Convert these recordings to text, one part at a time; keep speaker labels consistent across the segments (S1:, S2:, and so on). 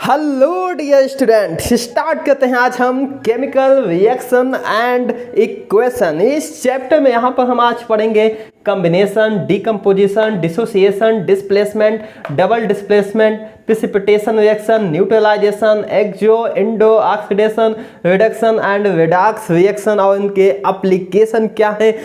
S1: Hello dear student, start करते हैं आज हम केमिकल रिएक्शन एंड इक्वेशन। इस चैप्टर में यहाँ पर हम आज पढ़ेंगे combination, decomposition, dissociation, displacement, double displacement, precipitation reaction, neutralisation, exo endo oxidation, reduction and redox reaction और इनके एप्लीकेशन क्या है,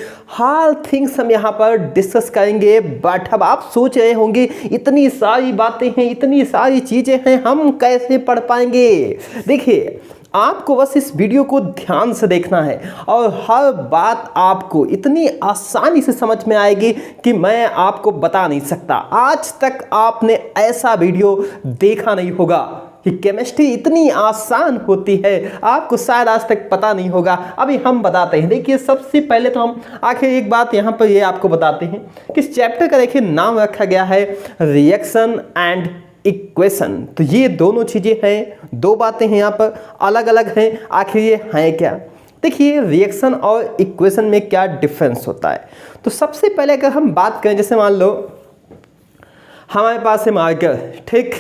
S1: ऑल थिंग्स हम यहाँ पर डिस्कस करेंगे। बट अब आप सोच रहे होंगे इतनी सारी बातें हैं, इतनी सारी चीज़ें हैं, हम कैसे पढ़ पाएंगे। देखिए, आपको बस इस वीडियो को ध्यान से देखना है और हर बात आपको इतनी आसानी से समझ में आएगी कि मैं आपको बता नहीं सकता। आज तक आपने ऐसा वीडियो देखा नहीं होगा कि केमिस्ट्री इतनी आसान होती है, आपको शायद आज तक पता नहीं होगा। अभी हम बताते हैं। देखिए, सबसे पहले तो हम आखिर एक बात यहाँ पर ये आपको बताते हैं कि इस चैप्टर का देखिए नाम रखा गया है रिएक्शन एंड इक्वेशन। तो ये दोनों चीज़ें हैं, दो बातें हैं यहाँ पर अलग अलग हैं। आखिर ये हैं क्या? देखिए, रिएक्शन और इक्वेशन में क्या डिफरेंस होता है। तो सबसे पहले अगर हम बात करें, जैसे मान लो हमारे पास है मार्कर, ठीक।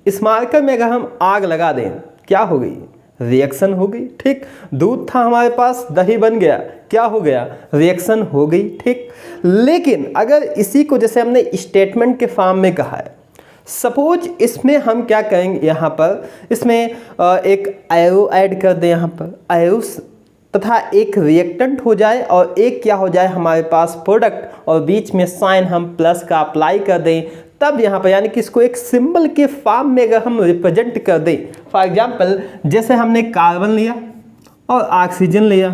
S1: इस मार्कर में अगर हम आग लगा दें, क्या हो गई? रिएक्शन हो गई, ठीक। दूध था हमारे पास, दही बन गया, क्या हो गया? रिएक्शन हो गई, ठीक। लेकिन अगर इसी को जैसे हमने स्टेटमेंट के फॉर्म में कहा है, सपोज इसमें हम क्या करेंगे, यहाँ पर इसमें एक एरो ऐड कर दें, यहाँ पर एरो तथा एक रिएक्टेंट हो जाए और एक क्या हो जाए हमारे पास प्रोडक्ट, और बीच में साइन हम प्लस का अप्लाई कर दें, तब यहाँ पर यानी कि इसको एक सिंबल के फॉर्म में अगर हम रिप्रेजेंट कर दें। फॉर एग्जांपल, जैसे हमने कार्बन लिया और ऑक्सीजन लिया,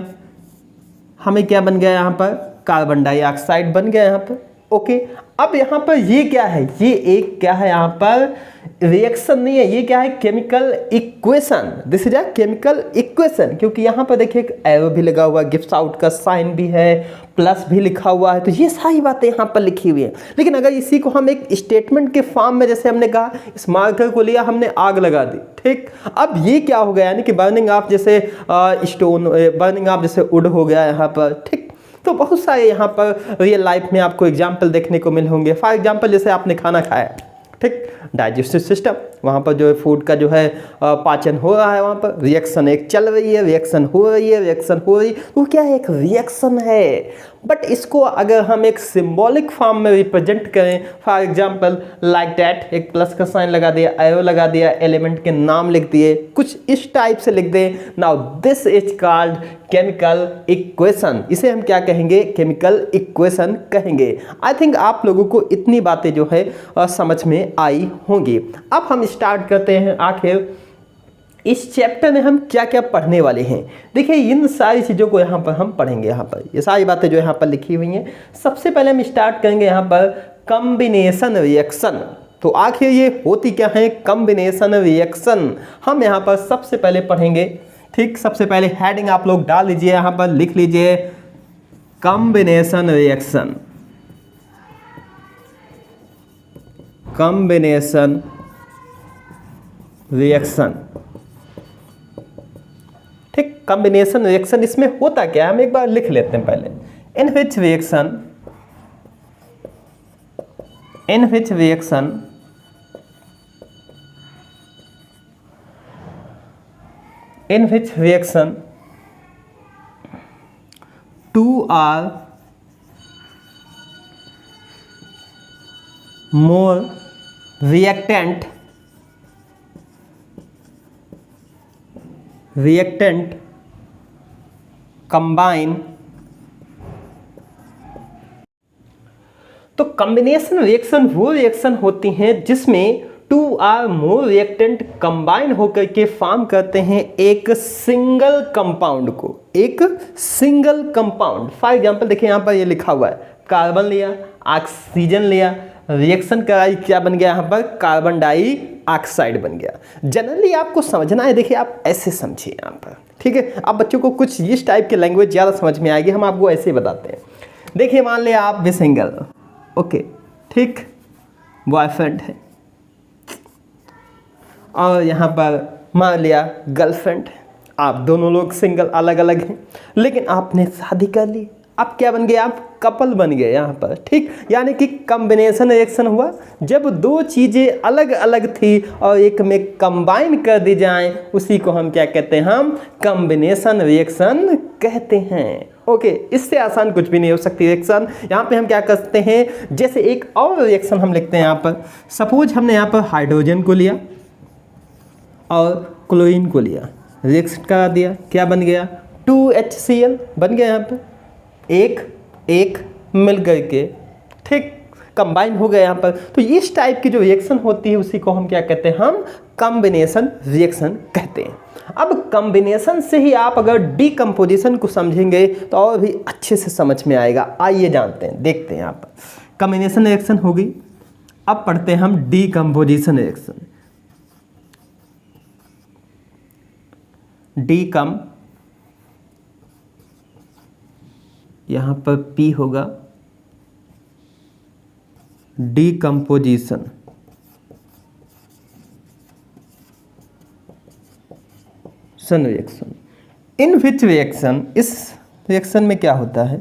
S1: हमें क्या बन गया यहाँ पर? कार्बन डाइऑक्साइड बन गया यहाँ पर। ओके, अब यहाँ पर ये क्या है? ये एक क्या है यहाँ पर? रिएक्शन नहीं है, ये क्या है? Chemical equation. This is a chemical equation, क्योंकि यहाँ पर देखिए एक एरो भी लगा हुआ, गिव्स आउट का साइन भी है, प्लस भी लिखा हुआ है। तो ये सारी बातें यहाँ पर लिखी हुई हैं। लेकिन अगर इसी को हम एक स्टेटमेंट के फॉर्म में, जैसे हमने कहा, इस मार्कर को लिया, हमने आग लगा दी, ठीक। अब ये क्या हो गया? यानी कि बर्निंग ऑफ जैसे स्टोन, बर्निंग ऑफ जैसे वुड हो गया यहाँ पर, ठीक। तो बहुत सारे यहाँ पर रियल लाइफ में आपको एग्जाम्पल देखने को मिल होंगे। फॉर एग्जाम्पल, जैसे आपने खाना खाया, ठीक, डाइजेस्टिव सिस्टम, वहाँ पर जो है फूड का जो है पाचन हो रहा है, वहाँ पर रिएक्शन एक चल रही है, रिएक्शन हो रही है, रिएक्शन हो रही है, तो क्या है? एक रिएक्शन है। बट इसको अगर हम एक सिंबॉलिक फॉर्म में रिप्रेजेंट करें, फॉर एग्जांपल लाइक दैट, एक प्लस का साइन लगा दिया, एरो लगा दिया, एलिमेंट के नाम लिख दिए, कुछ इस टाइप से लिख दें। Now this is called chemical equation. इसे हम क्या कहेंगे? केमिकल इक्वेशन कहेंगे। आई थिंक आप लोगों को इतनी बातें जो है समझ में आई होंगी। अब हम स्टार्ट करते हैं आखिर इस चैप्टर में हम क्या क्या पढ़ने वाले हैं। देखिए, इन सारी चीज़ों को यहाँ पर हम पढ़ेंगे। यहाँ पर ये सारी बातें जो यहाँ पर लिखी हुई हैं। सबसे पहले हम स्टार्ट करेंगे यहाँ पर कॉम्बिनेशन रिएक्शन। तो आखिर ये होती क्या है कॉम्बिनेशन रिएक्शन? हम यहाँ पर सबसे पहले पढ़ेंगे, ठीक। सबसे पहले हेडिंग आप लोग डाल लीजिए, यहाँ पर लिख लीजिए कॉम्बिनेशन रिएक्शन। कॉम्बिनेशन रिएक्शन, ठीक। कॉम्बिनेशन रिएक्शन, इसमें होता क्या है हम एक बार लिख लेते हैं पहले। In which reaction two are more reactant combine। तो कॉम्बिनेशन रिएक्शन वो रिएक्शन होती हैं जिसमें two are more reactant combine होकर के फॉर्म करते हैं एक सिंगल कंपाउंड को, एक सिंगल कंपाउंड। फॉर एग्जांपल देखिए, यहाँ पर ये लिखा हुआ है, कार्बन लिया, ऑक्सीजन लिया, रिएक्शन कराई, क्या बन गया यहाँ पर? कार्बन डाइऑक्साइड बन गया। जनरली आपको समझना है, देखिए आप ऐसे समझिए यहाँ पर, ठीक है। अब बच्चों को कुछ इस टाइप के लैंग्वेज ज़्यादा समझ में आएगी, हम आपको ऐसे ही बताते हैं। देखिए, मान लिया आप भी सिंगल, ओके, ठीक, बॉयफ्रेंड है, और यहाँ पर मान लिया गर्लफ्रेंड। आप दोनों लोग सिंगल अलग अलग हैं, लेकिन आपने शादी कर ली, अब क्या बन गए आप, कपल बन गए यहाँ पर, ठीक। यानी कि कॉम्बिनेशन रिएक्शन हुआ जब दो चीज़ें अलग अलग थी और एक में कंबाइन कर दी जाए, उसी को हम क्या कहते हैं, हम कॉम्बिनेशन रिएक्शन कहते हैं। ओके, इससे आसान कुछ भी नहीं हो सकती रिएक्शन। यहाँ पे हम क्या करते हैं, जैसे एक और रिएक्शन हम लिखते हैं यहाँ पर। सपोज हमने यहाँ पर हाइड्रोजन को लिया और क्लोरीन को लिया, रिएक्शन करा दिया, क्या बन गया, 2HCl बन गया। यहाँ पर एक एक मिल करके, ठीक, कंबाइन हो गया यहाँ पर। तो इस टाइप की जो रिएक्शन होती है उसी को हम क्या कहते हैं, हम कॉम्बिनेशन रिएक्शन कहते हैं। अब कॉम्बिनेशन से ही आप अगर डीकम्पोजिशन को समझेंगे तो और भी अच्छे से समझ में आएगा। आइए जानते हैं, देखते हैं। यहाँ पर कॉम्बिनेशन रिएक्शन हो गई, अब पढ़ते हैं हम डीकम्पोजिशन रिएक्शन। डीकम, यहाँ पर P होगा, decomposition. Reaction, in which reaction, इस रिएक्शन में क्या होता है,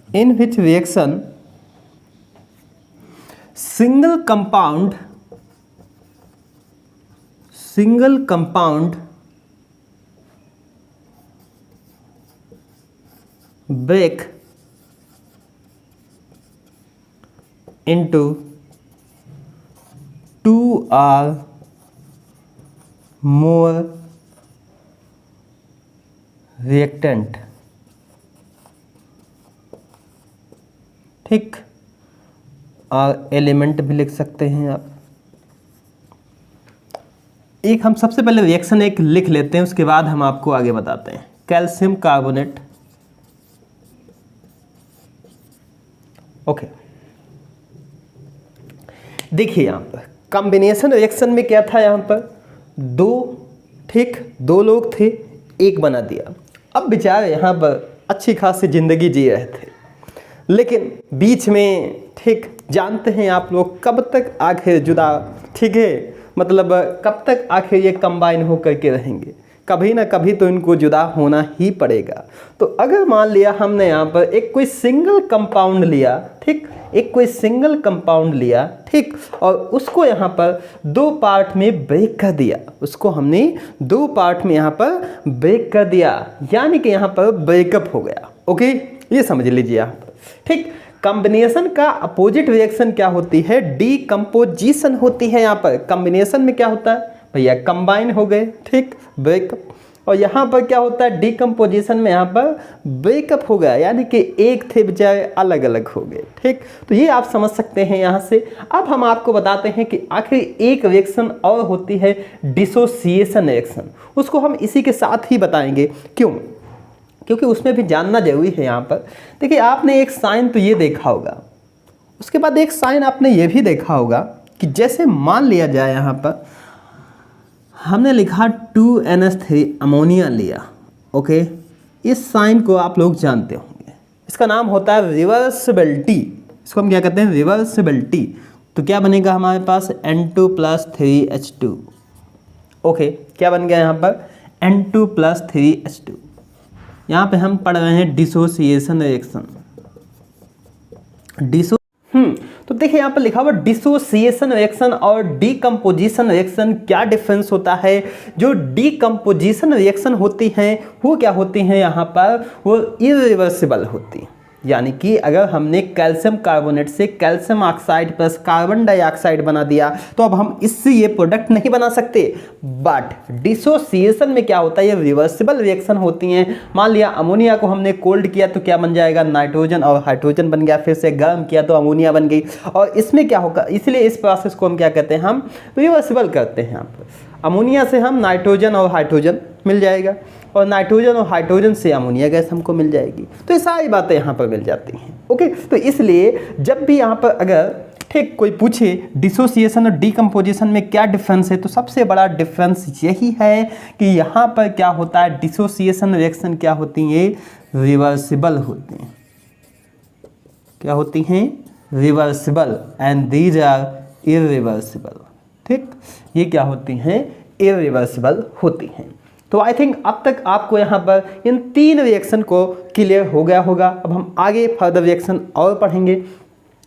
S1: in which reaction single compound break into two or more reactant, ठीक, और एलिमेंट भी लिख सकते हैं आप। एक हम सबसे पहले रिएक्शन एक लिख लेते हैं, उसके बाद हम आपको आगे बताते हैं। Calcium carbonate, okay. देखिए यहाँ पर कॉम्बिनेशन रिएक्शन में क्या था, यहाँ पर दो, ठीक, दो लोग थे, एक बना दिया। अब बेचारे यहाँ पर अच्छी खासी जिंदगी जी रहे थे, लेकिन बीच में, ठीक, जानते हैं आप लोग कब तक आखिर जुदा, ठीक है, मतलब कब तक आखिर ये कंबाइन होकर के रहेंगे, कभी ना कभी तो इनको जुदा होना ही पड़ेगा। तो अगर मान लिया हमने यहाँ पर एक कोई सिंगल कंपाउंड लिया, ठीक, एक कोई सिंगल कंपाउंड लिया, ठीक, और उसको यहाँ पर दो पार्ट में ब्रेक कर दिया, उसको हमने दो पार्ट में यहाँ पर ब्रेक कर दिया, यानी कि यहाँ पर ब्रेकअप हो गया। ओके, ये समझ लीजिए आप, ठीक। कॉम्बिनेशन का अपोजिट रिएक्शन क्या होती है, डीकम्पोजिशन होती है। यहाँ पर कॉम्बिनेशन में क्या होता है भैया, कंबाइन हो गए, ठीक, ब्रेकअप। और यहाँ पर क्या होता है, डीकम्पोजिशन में यहाँ पर ब्रेकअप हो गया, यानी कि एक थे बजाय अलग अलग हो गए, ठीक। तो ये आप समझ सकते हैं यहाँ से। अब हम आपको बताते हैं कि आखिर एक रिएक्शन और होती है, डिसोसिएशन रिएक्शन। उसको हम इसी के साथ ही बताएंगे, क्यों, क्योंकि उसमें भी जानना जरूरी है। यहाँ पर देखिए, आपने एक साइन तो ये देखा होगा, उसके बाद एक साइन आपने ये भी देखा होगा कि जैसे मान लिया जाए यहाँ पर हमने लिखा 2NH3 अमोनिया लिया, ओके। इस साइन को आप लोग जानते होंगे, इसका नाम होता है रिवर्सिबिलिटी। इसको हम क्या कहते हैं, रिवर्सिबिलिटी। तो क्या बनेगा हमारे पास, N2+3H2, ओके। क्या बन गया यहाँ पर, N2+3H2। यहाँ पे हम पढ़ रहे हैं डिसोसिएशन रिएक्शन, तो देखिए यहाँ पर लिखा हुआ डिसोसिएशन रिएक्शन और डीकम्पोजिशन रिएक्शन, क्या डिफरेंस होता है। जो डीकम्पोजिशन रिएक्शन होती हैं वो क्या होती हैं, यहाँ पर वो इरिवर्सिबल होती हैं। यानी कि अगर हमने कैल्शियम कार्बोनेट से calcium oxide plus carbon dioxide बना दिया तो अब हम इससे ये प्रोडक्ट नहीं बना सकते। बट डिसोसिएशन में क्या होता है, ये रिवर्सिबल रिएक्शन होती हैं। मान लिया अमोनिया को हमने कोल्ड किया तो क्या बन जाएगा, नाइट्रोजन और हाइड्रोजन बन गया, फिर से गर्म किया तो अमोनिया बन गई। और इसमें क्या होगा, इसलिए इस प्रोसेस को हम क्या कहते हैं, हम रिवर्सिबल करते हैं। यहाँ पर अमोनिया से हम नाइट्रोजन और हाइड्रोजन मिल जाएगा और नाइट्रोजन और हाइड्रोजन से अमोनिया गैस हमको मिल जाएगी। तो ये सारी बातें यहाँ पर मिल जाती हैं, ओके। तो इसलिए जब भी यहाँ पर अगर, ठीक, कोई पूछे डिसोसिएशन और डीकम्पोजिशन में क्या डिफरेंस है, तो सबसे बड़ा डिफरेंस यही है कि यहाँ पर क्या होता है, डिसोसिएशन रिएक्शन क्या होती है, रिवर्सिबल होती हैं। क्या होती हैं, reversible, and these are irreversible, ठीक। ये क्या होती हैं, इरिवर्सिबल होती हैं। तो आई थिंक अब तक आपको यहाँ पर इन 3 रिएक्शन को क्लियर हो गया होगा। अब हम आगे फर्दर रिएक्शन और पढ़ेंगे।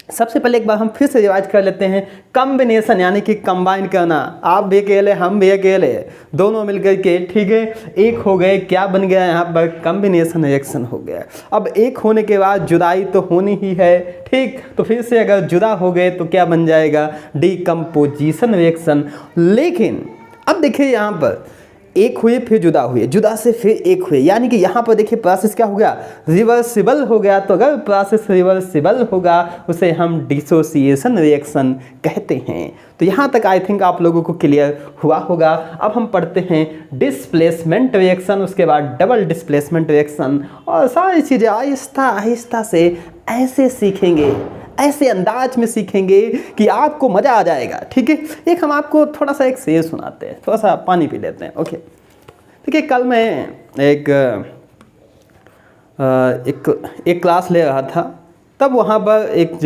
S1: सबसे पहले एक बार हम फिर से रिवाइज कर लेते हैं। कॉम्बिनेशन यानी कि कंबाइन करना, आप भी अकेले हम भी अकेले, दोनों मिलकर के, ठीक है, एक हो गए। क्या बन गया यहाँ पर? कॉम्बिनेशन रिएक्शन हो गया। अब एक होने के बाद जुदाई तो होनी ही है, ठीक। तो फिर से अगर जुदा हो गए तो क्या बन जाएगा? Decomposition reaction. लेकिन अब देखिए यहाँ पर एक हुए फिर जुदा हुए, जुदा से फिर एक हुए, यानी कि यहाँ पर देखिए प्रोसेस क्या हो गया? रिवर्सिबल हो गया। तो अगर प्रोसेस रिवर्सिबल होगा उसे हम डिसोसिएशन रिएक्शन कहते हैं। तो यहाँ तक आई थिंक आप लोगों को क्लियर हुआ होगा। अब हम पढ़ते हैं डिस्प्लेसमेंट रिएक्शन, उसके बाद डबल डिस्प्लेसमेंट रिएक्शन, और सारी चीज़ें आहिस्ता आहिस्ता से ऐसे सीखेंगे, ऐसे अंदाज में सीखेंगे कि आपको मज़ा आ जाएगा, ठीक है। एक हम आपको थोड़ा सा एक शेर सुनाते हैं, थोड़ा सा पानी पी लेते हैं, ओके। देखिए कल मैं एक क्लास ले रहा था, तब वहाँ पर एक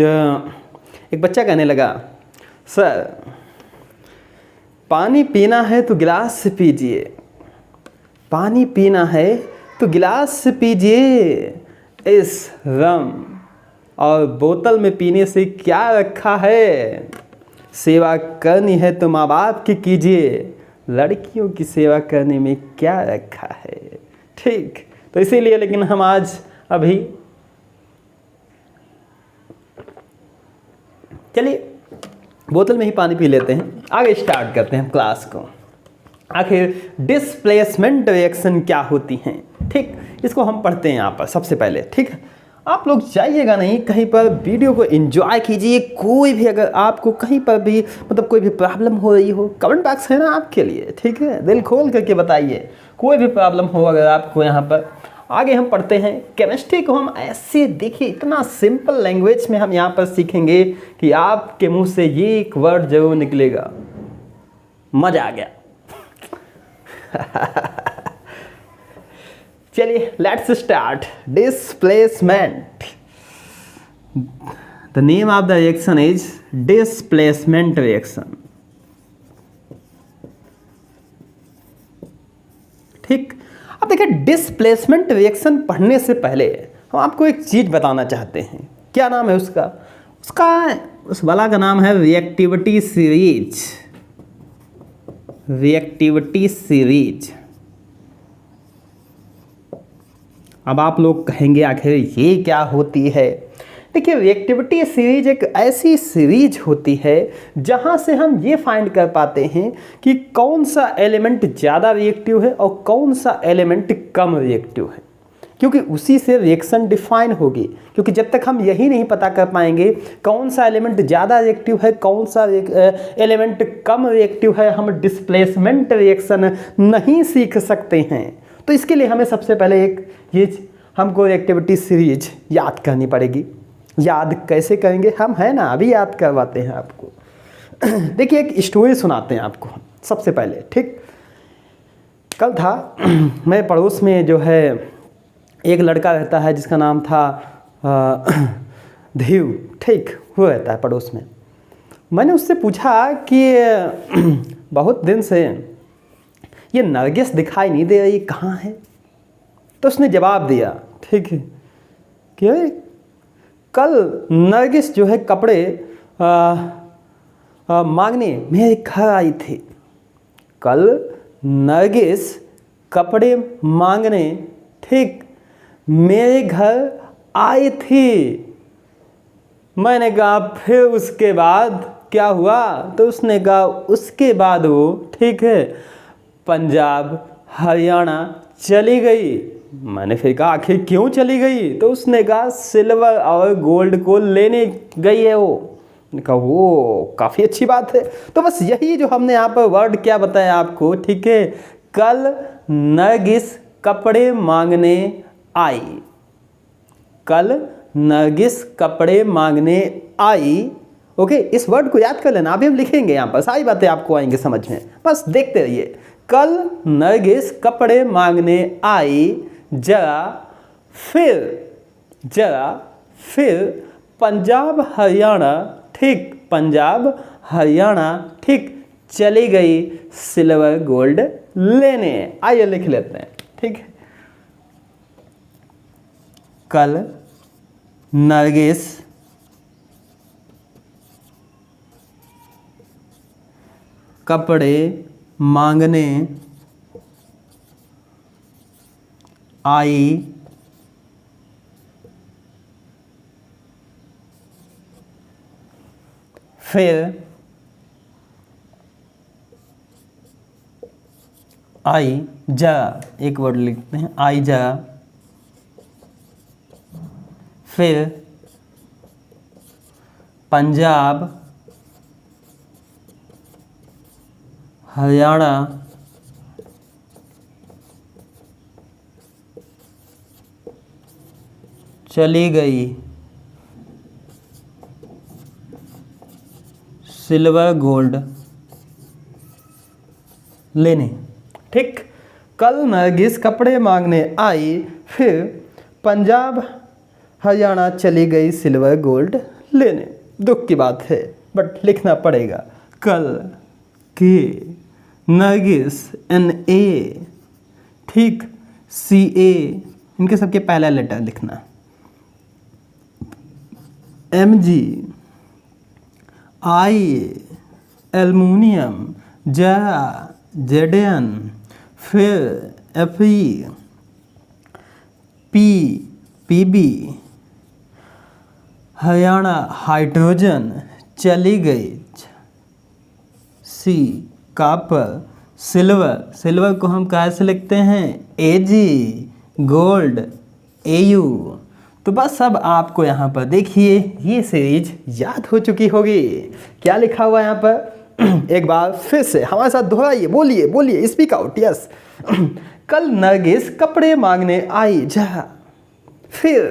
S1: बच्चा कहने लगा, सर पानी पीना है तो गिलास से पीजिए, पानी पीना है तो गिलास से पीजिए, इस रम और बोतल में पीने से क्या रखा है? सेवा करनी है तो माँ बाप की कीजिए, लड़कियों की सेवा करने में क्या रखा है, ठीक। तो इसीलिए लेकिन हम आज अभी चलिए बोतल में ही पानी पी लेते हैं, आगे स्टार्ट करते हैं क्लास को। आखिर डिस्प्लेसमेंट रिएक्शन क्या होती हैं, ठीक, इसको हम पढ़ते हैं यहाँ पर सबसे पहले, ठीक है। आप लोग जाइएगा नहीं कहीं पर, वीडियो को एंजॉय कीजिए। कोई भी अगर आपको कहीं पर भी मतलब कोई भी प्रॉब्लम हो रही हो, कमेंट बॉक्स है ना आपके लिए, ठीक है, दिल खोल करके बताइए। कोई भी प्रॉब्लम हो अगर आपको यहाँ पर। आगे हम पढ़ते हैं केमिस्ट्री को। हम ऐसे देखिए इतना सिंपल लैंग्वेज में हम यहाँ पर सीखेंगे कि आपके मुंह से ये एक वर्ड जरूर निकलेगा, मजा आ गया। चलिए let's start. Displacement, the name of the reaction is displacement reaction, ठीक। अब देखिए डिस्प्लेसमेंट रिएक्शन पढ़ने से पहले हम आपको एक चीज बताना चाहते हैं। क्या नाम है उसका? उस वाला का नाम है रिएक्टिविटी सीरीज। Reactivity series. अब आप लोग कहेंगे आखिर ये क्या होती है? देखिए रिएक्टिविटी सीरीज एक ऐसी सीरीज होती है जहां से हम ये फाइंड कर पाते हैं कि कौन सा एलिमेंट ज़्यादा रिएक्टिव है और कौन सा एलिमेंट कम रिएक्टिव है, क्योंकि उसी से रिएक्शन डिफाइन होगी। क्योंकि जब तक हम यही नहीं पता कर पाएंगे कौन सा एलिमेंट ज़्यादा रिएक्टिव है, कौन सा एलिमेंट कम रिएक्टिव है, हम डिस्प्लेसमेंट रिएक्शन नहीं सीख सकते हैं। तो इसके लिए हमें सबसे पहले एक ये हमको रिएक्टिविटी सीरीज याद करनी पड़ेगी। याद कैसे करेंगे हम, है ना, अभी याद करवाते हैं आपको। देखिए एक स्टोरी सुनाते हैं आपको सबसे पहले, ठीक। कल था मेरे पड़ोस में जो है एक लड़का रहता है जिसका नाम था धीव, ठीक, वो रहता है पड़ोस में। मैंने उससे पूछा कि बहुत दिन से ये नरगिस दिखाई नहीं दे रही, कहाँ है? तो उसने जवाब दिया, ठीक है, कि कल नरगिस जो है कपड़े मांगने मेरे घर आई थी। कल नरगिस कपड़े मांगने, ठीक, मेरे घर आई थी। मैंने कहा फिर उसके बाद क्या हुआ? तो उसने कहा उसके बाद वो, ठीक है, पंजाब हरियाणा चली गई। मैंने फिर कहा आखिर क्यों चली गई? तो उसने कहा सिल्वर और गोल्ड को लेने गई है वो। मैंने कहा वो काफ़ी अच्छी बात है। तो बस यही जो हमने यहाँ पर वर्ड क्या बताया आपको, ठीक है, कल नरगिस कपड़े मांगने आई। कल नरगिस कपड़े मांगने आई, ओके। इस वर्ड को याद कर लेना, अभी हम लिखेंगे यहाँ पर, सारी बातें आपको आएंगे समझ में, बस देखते रहिए। कल नरगिस कपड़े मांगने आई, जरा फिर पंजाब हरियाणा, ठीक, पंजाब हरियाणा, ठीक, चली गई सिल्वर गोल्ड लेने। आइए लिख लेते हैं, ठीक है। कल नरगिस कपड़े मांगने आई, फिर आई जा, एक वर्ड लिखते हैं, आई जा, फिर पंजाब हरियाणा चली गई सिल्वर गोल्ड लेने। ठीक, कल नरगिस कपड़े मांगने आई, फिर पंजाब हरियाणा चली गई सिल्वर गोल्ड लेने। दुख की बात है बट लिखना पड़ेगा। कल के नरगिस NA, ठीक, CA, इनके सबके पहला लेटर लिखना, MG, I, एल्युमिनियम, जा, ZN, फिर FE, P, PB, Haryana hydrogen चली गई, C, कॉपर, सिल्वर, सिल्वर को हम कैसे लिखते हैं, AG, गोल्ड AU। तो बस अब आपको यहाँ पर देखिए ये सीरीज याद हो चुकी होगी। क्या लिखा हुआ है यहाँ पर एक बार फिर से हमारे साथ दोहराइए, बोलिए बोलिए, स्पीक आउट, यस। कल नरगिस कपड़े मांगने आई जा, फिर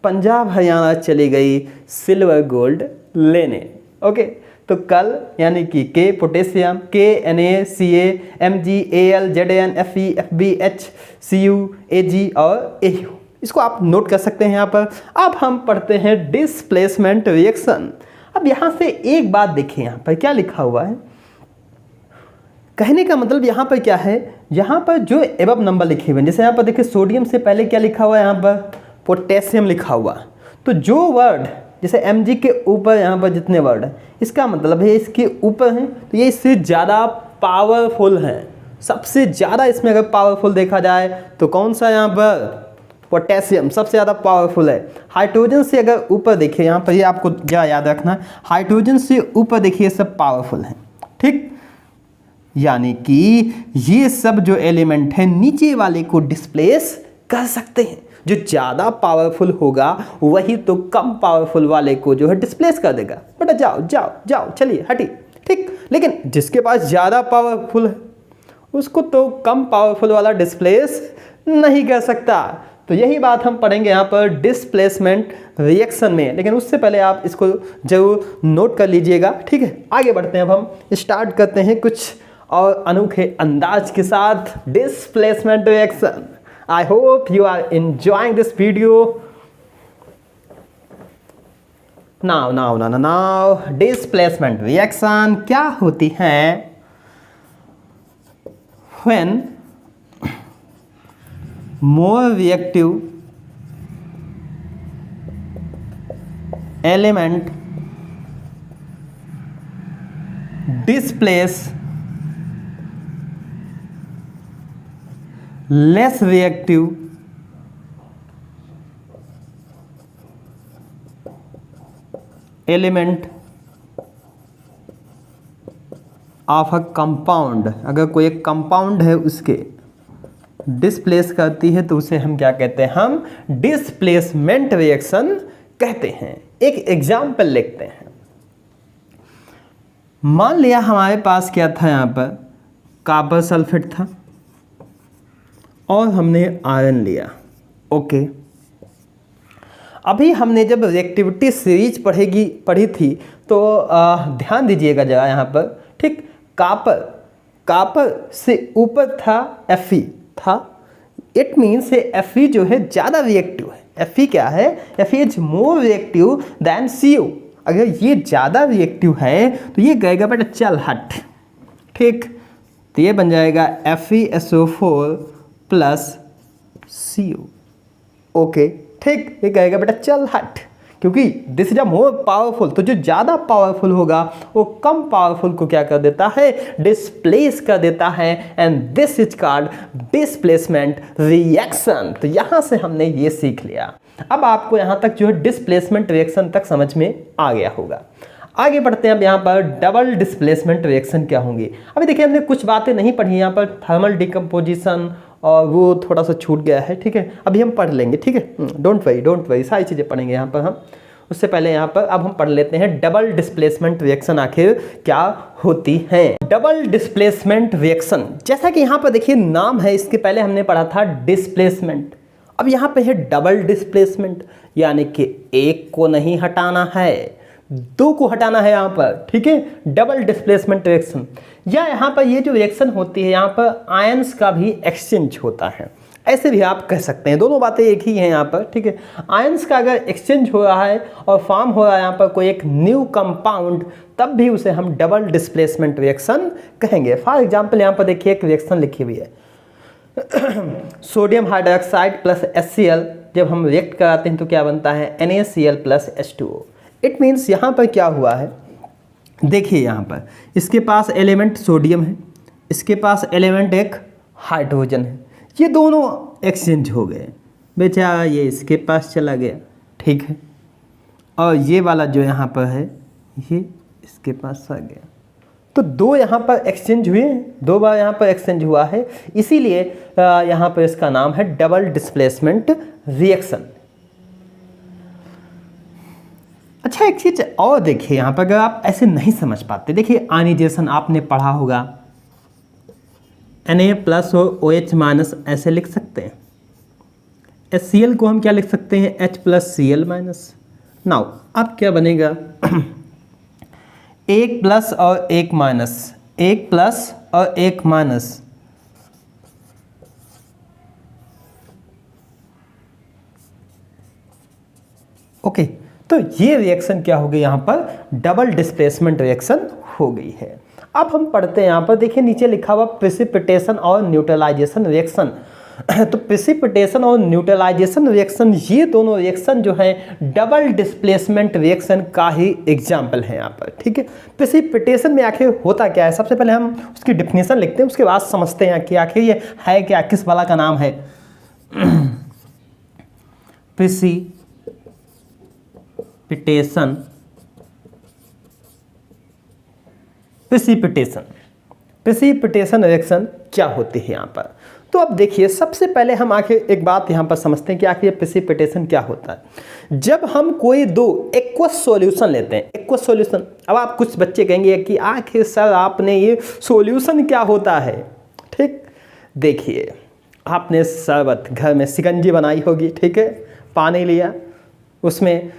S1: पंजाब हरियाणा चली गई सिल्वर गोल्ड लेने। ओके, तो कल यानी कि के पोटेशियम, के NaCA, MG, Al, ZN, Fe, FB, H, Cu, Ag और Au। इसको आप नोट कर सकते हैं यहाँ पर। अब हम पढ़ते हैं डिस्प्लेसमेंट रिएक्शन। अब यहाँ से एक बात देखिए, यहाँ पर क्या लिखा हुआ है। कहने का मतलब यहाँ पर क्या है, यहाँ पर जो एबव नंबर लिखे हुए हैं, जैसे यहाँ पर देखिए सोडियम से पहले क्या लिखा हुआ है, यहाँ पर पोटेशियम लिखा हुआ। तो जो वर्ड जैसे Mg के ऊपर यहाँ पर जितने वर्ड हैं, इसका मतलब है इसके ऊपर हैं तो ये इससे ज़्यादा पावरफुल है। सबसे ज़्यादा इसमें अगर पावरफुल देखा जाए तो कौन सा, यहाँ पर पोटेशियम सबसे ज़्यादा पावरफुल है। हाइड्रोजन से अगर ऊपर देखिए, यहाँ पर ये आपको क्या याद रखना, हाइड्रोजन से ऊपर देखिए सब पावरफुल हैं। ठीक, यानी कि ये सब जो एलिमेंट है नीचे वाले को डिस्प्लेस कर सकते हैं। जो ज़्यादा पावरफुल होगा वही तो कम पावरफुल वाले को जो है डिस्प्लेस कर देगा। बेटा जाओ जाओ जाओ, चलिए हटिए। ठीक, लेकिन जिसके पास ज़्यादा पावरफुल है उसको तो कम पावरफुल वाला डिस्प्लेस नहीं कर सकता। तो यही बात हम पढ़ेंगे यहाँ पर डिस्प्लेसमेंट रिएक्शन में, लेकिन उससे पहले आप इसको जरूर नोट कर लीजिएगा। ठीक है, आगे बढ़ते हैं। अब हम स्टार्ट करते हैं कुछ और अनोखे अंदाज के साथ displacement reaction. I hope you are enjoying this video. Now displacement reaction क्या होती है? When more reactive element displace less reactive element of a compound। अगर कोई एक कंपाउंड है उसके डिस्प्लेस करती है तो उसे हम क्या कहते हैं? हम डिस्प्लेसमेंट रिएक्शन कहते हैं। एक एग्जाम्पल लिखते हैं। मान लिया हमारे पास क्या था, यहाँ पर कॉपर सल्फेट था और हमने आयरन लिया। ओके, अभी हमने जब रिएक्टिविटी सीरीज पढ़ी थी तो ध्यान दीजिएगा जरा यहाँ पर। ठीक, कॉपर से ऊपर था Fe था, इट मीन्स Fe जो है ज़्यादा रिएक्टिव है। Fe क्या है? Fe is more reactive than CO। अगर ये ज़्यादा रिएक्टिव है तो ये कहेगा बेटा चल हट। ठीक, तो ये बन जाएगा FeSO4 प्लस CO। ओके ठीक, ये कहेगा बेटा चल हट, क्योंकि this is a more powerful, तो जो ज़्यादा पावरफुल होगा वो कम पावरफुल को क्या कर देता है, डिस्प्लेस कर देता है, and this is called displacement reaction. तो यहाँ से हमने ये सीख लिया। अब आपको यहाँ तक जो है डिस्प्लेसमेंट रिएक्शन तक समझ में आ गया होगा। आगे बढ़ते हैं अब यहाँ पर डबल डिस्प्लेसमेंट रिएक्शन क्या होंगी। अभी देखिए हमने कुछ बातें नहीं पढ़ी यहाँ पर, थर्मल डिकम्पोजिशन और वो थोड़ा सा छूट गया है, ठीक है, अभी हम पढ़ लेंगे, ठीक है, डोंट वरी, सारी चीज़ें पढ़ेंगे यहाँ पर हम। उससे पहले यहाँ पर अब हम पढ़ लेते हैं डबल डिस्प्लेसमेंट रिएक्शन आखिर क्या होती है। डबल डिस्प्लेसमेंट रिएक्शन, जैसा कि यहाँ पर देखिए नाम है, इसके पहले हमने पढ़ा था डिस्प्लेसमेंट, अब यहाँ पे है डबल डिस्प्लेसमेंट, यानी कि एक को नहीं हटाना है, दो को हटाना है यहाँ पर, ठीक है, डबल डिस्प्लेसमेंट रिएक्शन। या यहाँ पर ये जो रिएक्शन होती है यहाँ पर आयंस का भी एक्सचेंज होता है, ऐसे भी आप कह सकते हैं, दोनों बातें एक ही हैं यहाँ पर, ठीक है। आयंस का अगर एक्सचेंज हो रहा है और फॉर्म हो रहा है यहाँ पर कोई एक न्यू कंपाउंड, तब भी उसे हम डबल डिस्प्लेसमेंट रिएक्शन कहेंगे। फॉर एग्जाम्पल यहाँ पर देखिए एक रिएक्शन लिखी हुई है सोडियम हाइड्रोक्साइड प्लस HCl, जब हम रिएक्ट कराते हैं तो क्या बनता है, NaCl plus H2O। It means यहाँ पर क्या हुआ है, देखिए यहाँ पर इसके पास एलिमेंट सोडियम है, इसके पास एलिमेंट एक हाइड्रोजन है, ये दोनों एक्सचेंज हो गए, बेचारा ये इसके पास चला गया, ठीक है, और ये वाला जो यहाँ पर है ये इसके पास आ गया, तो दो यहाँ पर एक्सचेंज हुए, दो बार यहाँ पर एक्सचेंज हुआ है, इसीलिए यहाँ पर इसका नाम है डबल डिस्प्लेसमेंट रिएक्शन। अच्छा एक चीज़ और देखिए यहाँ पर, अगर आप ऐसे नहीं समझ पाते, देखिए आयनाइजेशन आपने पढ़ा होगा, Na प्लस और OH माइनस ऐसे लिख सकते हैं, HCl को हम क्या लिख सकते हैं, H plus Cl minus. Now अब क्या बनेगा, एक प्लस और एक माइनस, एक प्लस और एक माइनस, ओके, तो ये रिएक्शन क्या हो गई यहाँ पर, डबल डिस्प्लेसमेंट रिएक्शन हो गई है। अब हम पढ़ते हैं यहाँ पर, देखिए नीचे लिखा हुआ प्रेसिपिटेशन और न्यूट्रलाइजेशन रिएक्शन। तो प्रेसिपिटेशन और न्यूट्रलाइजेशन रिएक्शन, ये दोनों रिएक्शन जो हैं डबल डिस्प्लेसमेंट रिएक्शन का ही एग्जाम्पल है यहाँ पर, ठीक है। प्रेसिपिटेशन में आखिर होता क्या है, सबसे पहले हम उसकी डिफिनेशन लिखते हैं, उसके बाद समझते हैं कि आखिर ये है क्या, किस वाला का नाम है। प्रेसिपिटेशन रिएक्शन क्या होती है यहाँ पर। तो अब देखिए सबसे पहले हम आखिर एक बात यहाँ पर समझते हैं कि आखिर प्रेसिपिटेशन क्या होता है। जब हम कोई दो एक्वस सॉल्यूशन लेते हैं, एक्वस सॉल्यूशन, अब आप कुछ बच्चे कहेंगे कि आखिर सर आपने ये सॉल्यूशन क्या होता है, ठीक, देखिए आपने शरबत घर में शिकंजी बनाई होगी, ठीक है, पानी लिया, उसमें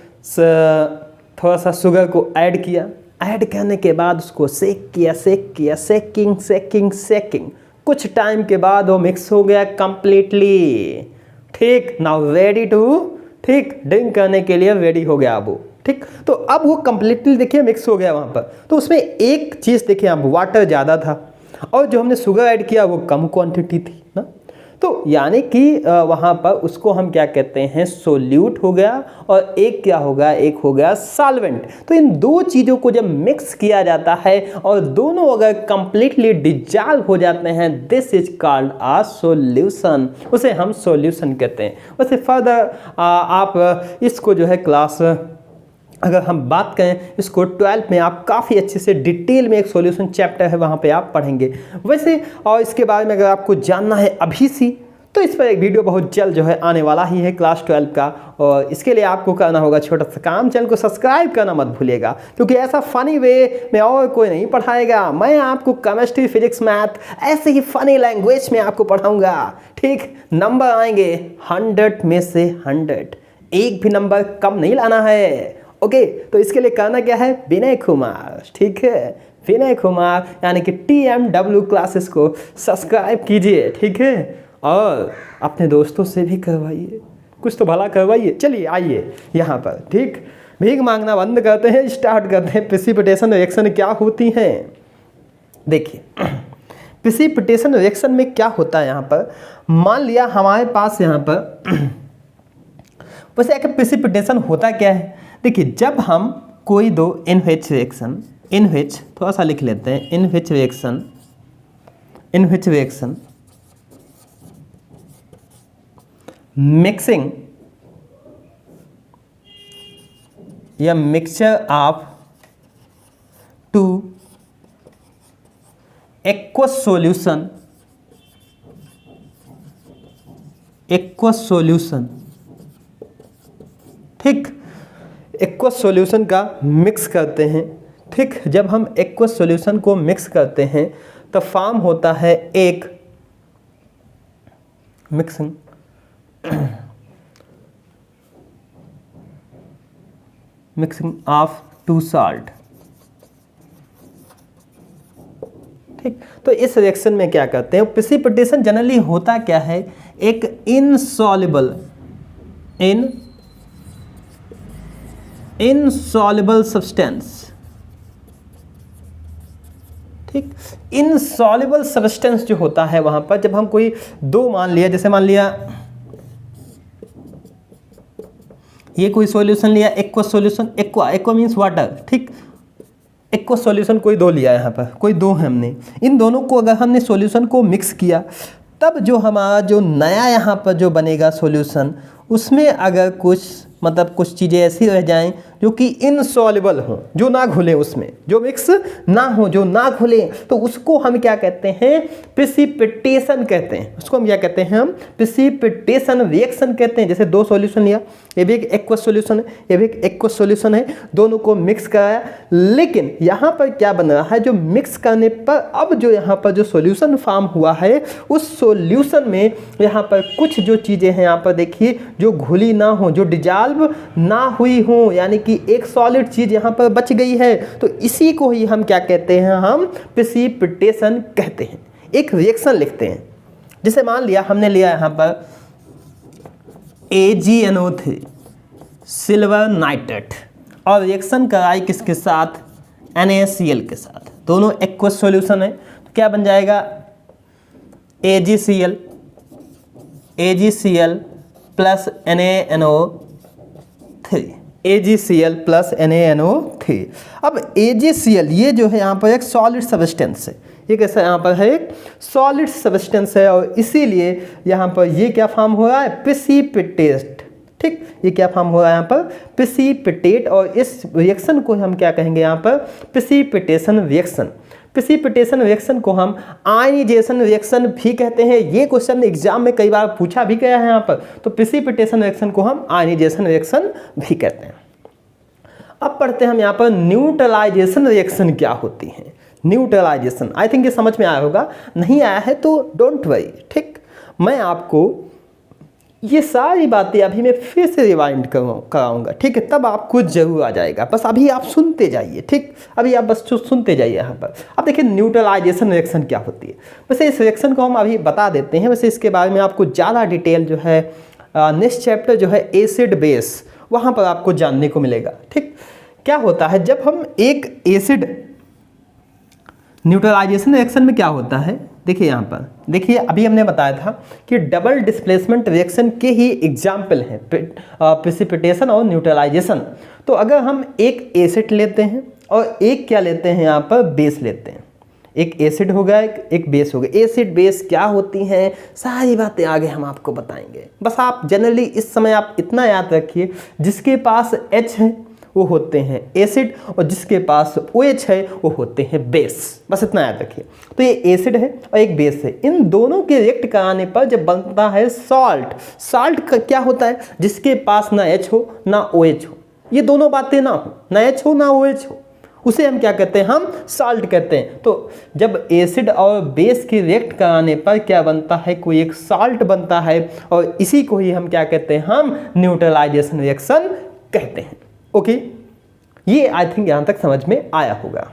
S1: थोड़ा सा शुगर को ऐड किया, ऐड करने के बाद उसको सेक किया, सेकिंग, कुछ टाइम के बाद वो मिक्स हो गया कंप्लीटली, ठीक, नाउ रेडी टू, ठीक, ड्रिंक करने के लिए रेडी हो गया वो, ठीक। तो अब वो कंप्लीटली देखिए मिक्स हो गया वहाँ पर, तो उसमें एक चीज़ देखिए, अब वाटर ज़्यादा था और जो हमने शुगर ऐड किया वो कम क्वांटिटी थी ना, तो यानी कि वहाँ पर उसको हम क्या कहते हैं, सोल्यूट हो गया, और एक क्या होगा, एक हो गया सॉल्वेंट। तो इन दो चीज़ों को जब मिक्स किया जाता है और दोनों अगर कंप्लीटली डिजॉल्व हो जाते हैं, this is called a solution, उसे हम सॉल्यूशन कहते हैं। वैसे फर्दर आप इसको जो है क्लास, अगर हम बात करें इसको 12 में आप काफ़ी अच्छे से डिटेल में एक सॉल्यूशन चैप्टर है वहाँ पे आप पढ़ेंगे वैसे, और इसके बारे में अगर आपको जानना है अभी सी, तो इस पर एक वीडियो बहुत जल्द जो है आने वाला ही है क्लास 12 का, और इसके लिए आपको करना होगा छोटा सा काम, चैनल को सब्सक्राइब करना मत भूलिएगा, क्योंकि ऐसा फनी वे में और कोई नहीं पढ़ाएगा, मैं आपको केमिस्ट्री, फिजिक्स, मैथ ऐसे ही फनी लैंग्वेज में आपको पढ़ाऊँगा, ठीक। नंबर आएंगे 100 में से 100, एक भी नंबर कम नहीं लाना है, ओके। तो इसके लिए करना क्या है, विनय कुमार, ठीक है, विनय कुमार यानी कि TMW क्लासेस को सब्सक्राइब कीजिए, ठीक है, और अपने दोस्तों से भी करवाइए, कुछ तो भला करवाइए। चलिए आइए यहाँ पर, ठीक, भीख मांगना बंद करते हैं, स्टार्ट करते हैं प्रेसिपिटेशन रिएक्शन क्या होती हैं। देखिए प्रेसिपिटेशन रिएक्शन में क्या होता है यहाँ पर, मान लिया हमारे पास यहाँ पर वैसे एक प्रेसिपिटेशन होता क्या है, देखिए जब हम कोई दो NH रिएक्शन, NH थोड़ा सा लिख लेते हैं, NH रिएक्शन मिक्सिंग या mixture of two aqueous solution, ठीक, एक्वस सॉल्यूशन का मिक्स करते हैं, ठीक। जब हम एक्वस सॉल्यूशन को मिक्स करते हैं तो फॉर्म होता है एक मिक्सिंग ऑफ टू सॉल्ट, ठीक। तो इस रिएक्शन में क्या करते हैं, प्रेसिपिटेशन जनरली होता क्या है, एक इनसॉल्युबल सब्सटेंस, ठीक। इनसॉल्युबल सब्सटेंस जो होता है वहां पर जब हम कोई दो मान लिया, जैसे मान लिया ये कोई सॉल्यूशन लिया, aqua solution, aqua means water, ठीक। एक्वा सॉल्यूशन कोई दो लिया, यहाँ पर कोई दो है, हमने इन दोनों को अगर हमने सॉल्यूशन को मिक्स किया तब जो हमारा जो नया यहाँ पर जो बनेगा सॉल्यूशन, उसमें अगर कुछ चीज़ें ऐसी रह जाएं जो कि इनसॉल्युबल हो, जो ना घुले, उसमें जो मिक्स ना हो, जो ना घुले, तो उसको हम क्या कहते हैं, प्रेसिपिटेशन कहते हैं। उसको हम क्या कहते हैं, हम प्रेसिपिटेशन रिएक्शन कहते हैं। जैसे दो सॉल्यूशन लिया, ये भी एक एक्वस सॉल्यूशन है, ये भी एक एक्वस सॉल्यूशन है, दोनों को मिक्स कराया, लेकिन यहाँ पर क्या बन रहा है, जो मिक्स करने पर अब जो यहाँ पर जो सॉल्यूशन फॉर्म हुआ है, उस सॉल्यूशन में यहाँ पर कुछ जो चीज़ें हैं यहाँ पर देखिए, जो घुली ना हो, जो डिजॉल्व ना हुई हो, यानी कि एक सॉलिड चीज यहां पर बच गई है, तो इसी को ही हम क्या कहते हैं, हम प्रेसिपिटेशन कहते हैं। एक रिएक्शन लिखते हैं, जैसे मान लिया हमने लिया यहां पर AgNO3 सिल्वर नाइट्रेट और रिएक्शन कराई किसके साथ, NaCl के साथ, दोनों एक्वस सॉल्यूशन है, तो क्या बन जाएगा, AgCl प्लस NaNO3, अब AgCl ये जो है यहाँ पर एक सॉलिड सब्सटेंस है, ये कैसा यहाँ पर है, एक सॉलिड सब्सटेंस है, और इसीलिए यहाँ पर ये क्या फॉर्म हो रहा है, प्रेसिपिटेट, ठीक। ये क्या फॉर्म हो रहा है यहाँ पर, प्रेसिपिटेट, और इस रिएक्शन को हम क्या कहेंगे यहाँ पर, प्रेसिपिटेशन रिएक्शन। प्रेसिपिटेशन रिएक्शन को हम आयनाइजेशन रिएक्शन भी कहते हैं। ये क्वेश्चन एग्जाम में कई बार पूछा भी गया है यहाँ पर, तो प्रेसिपिटेशन रिएक्शन को हम आयनाइजेशन रिएक्शन भी कहते हैं। अब पढ़ते हैं हम यहाँ पर न्यूट्रलाइजेशन रिएक्शन क्या होती है। न्यूट्रलाइजेशन, आई थिंक ये समझ में आया होगा, नहीं आया है तो डोंट वरी, ठीक। मैं आपको ये सारी बातें अभी मैं फिर से रिवाइंड कराऊंगा, ठीक है, तब आपको जरूर आ जाएगा, बस अभी आप सुनते जाइए, ठीक। अभी आप बस सुनते जाइए यहाँ पर। अब देखिए न्यूट्रलाइजेशन रिएक्शन क्या होती है, वैसे इस रिएक्शन को हम अभी बता देते हैं, वैसे इसके बारे में आपको ज़्यादा डिटेल जो है नेक्स्ट चैप्टर जो है एसिड बेस, वहाँ पर आपको जानने को मिलेगा, ठीक। क्या होता है जब हम एक एसिड, न्यूट्रलाइजेशन रिएक्शन में क्या होता है, देखिए यहाँ पर देखिए, अभी हमने बताया था कि डबल डिस्प्लेसमेंट रिएक्शन के ही एग्जाम्पल हैं प्रेसिपिटेशन और न्यूट्रलाइजेशन। तो अगर हम एक एसिड लेते हैं और एक क्या लेते हैं यहाँ पर, बेस लेते हैं, एक एसिड हो गया, एक बेस हो गया। एसिड बेस क्या होती हैं, सारी बातें आगे हम आपको बताएंगे, बस आप जनरली इस समय आप इतना याद रखिए, जिसके पास H है वो होते हैं एसिड, और जिसके पास OH है वो होते हैं बेस, बस इतना याद रखिए। तो ये एसिड है और एक बेस है, इन दोनों के रिएक्ट कराने पर जब बनता है सॉल्ट, सॉल्ट का क्या होता है, जिसके पास ना H हो ना OH हो, ये दोनों बातें ना हो, ना H हो ना OH हो, उसे हम क्या कहते हैं, हम सॉल्ट कहते हैं। तो जब एसिड और बेस के रिएक्ट कराने पर क्या बनता है, कोई एक सॉल्ट बनता है, और इसी को ही हम क्या कहते हैं, हम न्यूट्रलाइजेशन रिएक्शन कहते हैं। ओके, ये आई थिंक यहाँ तक समझ में आया होगा।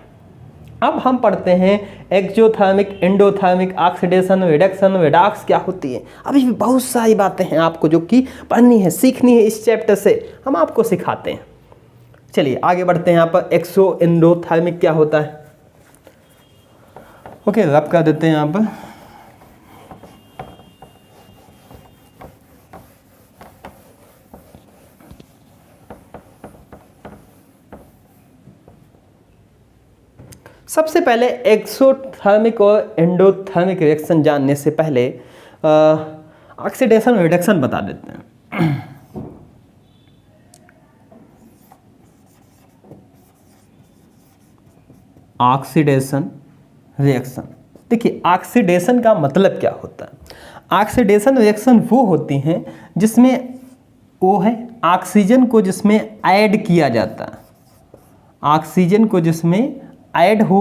S1: अब हम पढ़ते हैं exothermic, endothermic, oxidation, reduction, redox क्या होती है। अभी भी बहुत सारी बातें हैं आपको जो कि पढ़नी है, सीखनी है, इस चैप्टर से हम आपको सिखाते हैं। चलिए आगे बढ़ते हैं। यहाँ पर एक्सो एंडोथर्मिक क्या होता है। ओके, रब कर देते हैं यहाँ पर। सबसे पहले एक्सोथर्मिक और एंडोथर्मिक रिएक्शन जानने से पहले ऑक्सीडेशन रिडक्शन बता देते हैं। ऑक्सीडेशन रिएक्शन, देखिए ऑक्सीडेशन का मतलब क्या होता है। ऑक्सीडेशन रिएक्शन वो होती हैं जिसमें वो है ऑक्सीजन को जिसमें ऐड किया जाता है, ऑक्सीजन को जिसमें ऐड हो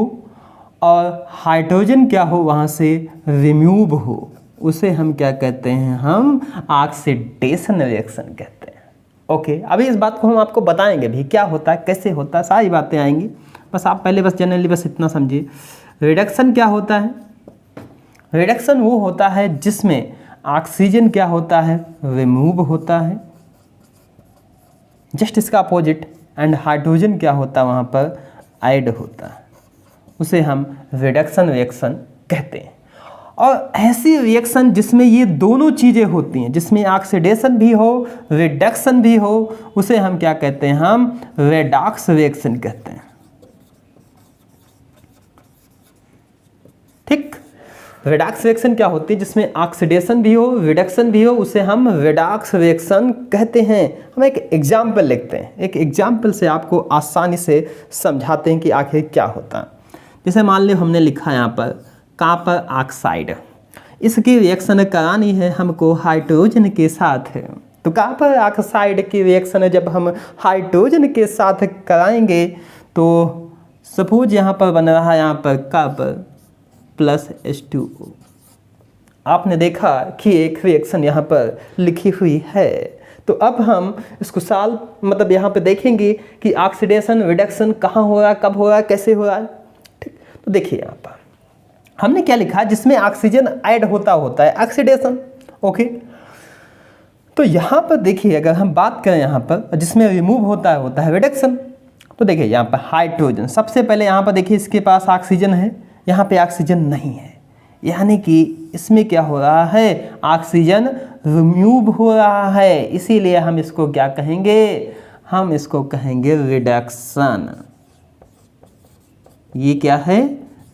S1: और हाइड्रोजन क्या हो वहाँ से रिमूव हो, उसे हम क्या कहते हैं, हम ऑक्सीडेशन रिएक्शन कहते हैं। ओके, अभी इस बात को हम आपको बताएंगे भी क्या होता है, कैसे होता है, सारी बातें आएंगी। बस आप पहले बस जनरली बस इतना समझिए। रिडक्शन क्या होता है? रिडक्शन वो होता है जिसमें ऑक्सीजन क्या होता है, रिमूव होता है, जस्ट इसका अपोजिट, एंड हाइड्रोजन क्या होता है वहाँ पर ऐड होता है, उसे हम रिडक्शन रिएक्शन कहते हैं। और ऐसी रिएक्शन जिसमें ये दोनों चीज़ें होती हैं, जिसमें ऑक्सीडेशन भी हो रिडक्शन भी हो, उसे हम क्या कहते हैं, हम रेडॉक्स रिएक्शन कहते हैं। ठीक, रेडॉक्स रिएक्शन क्या होती है, जिसमें ऑक्सीडेशन भी हो रिडक्शन भी हो, उसे हम रेडॉक्स रिएक्शन कहते हैं। हम एक एग्जाम्पल लिखते हैं, एक एग्जाम्पल से आपको आसानी से समझाते हैं कि आखिर क्या होता है। जैसे मान लो हमने लिखा यहाँ पर कॉपर ऑक्साइड, इसकी रिएक्शन करानी है हमको हाइड्रोजन के साथ है। तो कॉपर ऑक्साइड की रिएक्शन जब हम हाइड्रोजन के साथ कराएंगे तो सपोज यहाँ पर बन रहा है यहाँ पर कॉपर प्लस H2O। आपने देखा कि एक रिएक्शन यहाँ पर लिखी हुई है। तो अब हम इसको मतलब यहाँ पे देखेंगे कि ऑक्सीडेशन रिडक्शन कहाँ हो रहा है, कब हो रहा है, कैसे हो रहा है। ठीक, तो देखिए यहाँ पर हमने क्या लिखा, जिसमें ऑक्सीजन ऐड होता है ऑक्सीडेशन। ओके, तो यहाँ पर देखिए अगर हम बात करें यहाँ पर जिसमें रिमूव होता है रिडक्शन। तो देखिए यहाँ पर हाइड्रोजन, सबसे पहले यहाँ पर देखिए इसके पास ऑक्सीजन है, यहाँ पे ऑक्सीजन नहीं है, यानी कि इसमें क्या हो रहा है, ऑक्सीजन रिमूव हो रहा है, इसीलिए हम इसको क्या कहेंगे, हम इसको कहेंगे रिडक्शन। ये क्या है,